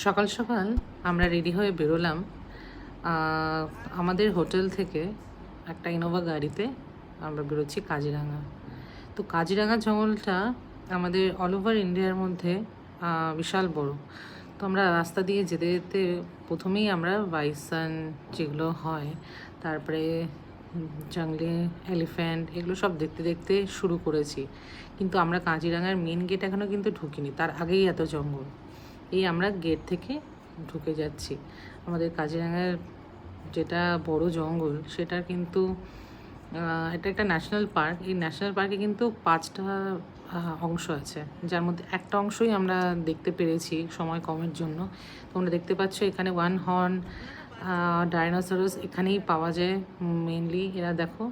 সকাল সকাল আমরা রেডি হয়ে বেরোলাম আমাদের হোটেল থেকে একটা ইনোভা গাড়িতে। আমরা বেরোচ্ছি কাজিরাঙা। তো কাজিরাঙা জঙ্গলটা আমাদের অল ওভার ইন্ডিয়ার মধ্যে বিশাল বড়। তো আমরা রাস্তা দিয়ে যেতে যেতে প্রথমেই আমরা বাইসন যেগুলো হয়, তারপরে জঙ্গলে এলিফ্যান্ট, এগুলো সব দেখতে দেখতে শুরু করেছি। কিন্তু আমরা কাজিরাঙার মেন গেট এখনও কিন্তু ঢুকিনি, তার আগেই এত জঙ্গল। এই আমরা গেট থেকে ঢুকে যাচ্ছি। আমাদের কাজিরাঙার যেটা বড় জঙ্গল, সেটার কিন্তু এটা একটা ন্যাশনাল পার্ক। এই ন্যাশনাল পার্কে কিন্তু 5টা অংশ আছে, যার মধ্যে একটা অংশই আমরা দেখতে পেরেছি সময় কমের জন্য। তোমরা দেখতে পাচ্ছ এখানে ওয়ান হর্ন ডাইনোসরস এখানেই পাওয়া যায় মেনলি। এরা দেখো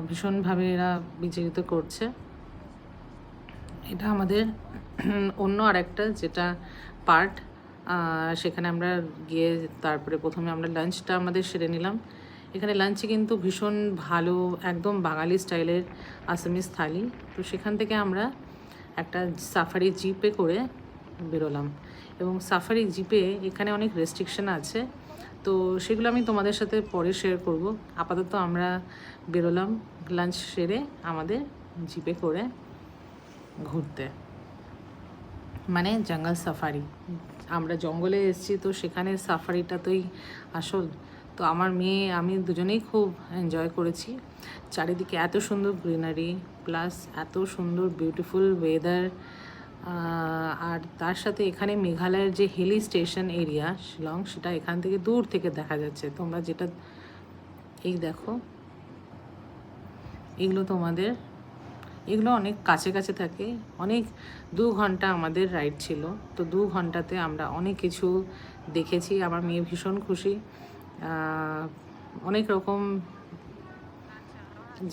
ভীষণভাবে এরা বিচলিত করছে। এটা আমাদের অন্য আরেকটা যেটা পার্ট, সেখানে আমরা গিয়ে তারপরে প্রথমে আমরা লাঞ্চটা আমাদের সেরে নিলাম। এখানে লাঞ্চে কিন্তু ভীষণ ভালো, একদম বাঙালি স্টাইলের আসামিস থালি। তো সেখান থেকে আমরা একটা সাফারি জিপে করে বেরোলাম। এবং সাফারি জিপে এখানে অনেক রেস্ট্রিকশন আছে, তো সেগুলো আমি তোমাদের সাথে পরে শেয়ার করব। আপাতত আমরা বেরোলাম লাঞ্চ সেরে আমাদের জিপে করে ঘুরতে, মানে জঙ্গল সাফারি। আমরা জঙ্গলে এসেছি, তো সেখানে সাফারিটা তোই আসল। তো আমার মেয়ে আমি দুজনেই খুব এনজয় করেছি। চারিদিকে এত সুন্দর গ্রিনারি, প্লাস এত সুন্দর বিউটিফুল ওয়েদার। আর তার সাথে এখানে মেঘালয়ের যে হিলি স্টেশন এরিয়া শিলং, সেটা এখান থেকে দূর থেকে দেখা যাচ্ছে। তোমরা যেটা এই দেখো, এগুলো তোমাদের এগুলো অনেক কাছে কাছে থাকে। অনেক 2 ঘন্টা আমাদের রাইড ছিল। তো 2 ঘন্টাতে আমরা অনেক কিছু দেখেছি। আমার মেয়ে ভীষণ খুশি। অনেক রকম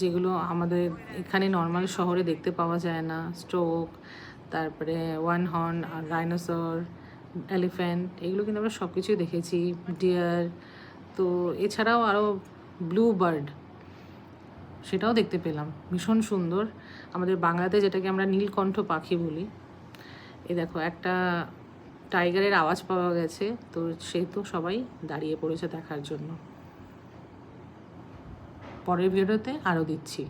যেগুলো আমাদের এখানে নর্মাল শহরে দেখতে পাওয়া যায় না, স্ট্রোক, তারপরে ওয়ান হর্ন, ডাইনোসর, এলিফ্যান্ট, এগুলো কিন্তু আমরা সব কিছুই দেখেছি। ডিয়ার, তো এছাড়াও আরও ব্লু বার্ড, সেটাও দেখতে পেলাম, ভীষণ সুন্দর। আমাদের বাংলাতে যেটাকে আমরা নীলকণ্ঠ পাখি বলি। এ দেখো একটা টাইগারের আওয়াজ পাওয়া গেছে, তো সে তো সবাই দাঁড়িয়ে পড়েছে দেখার জন্য। পরের ভিডিওতে আরও দিচ্ছি।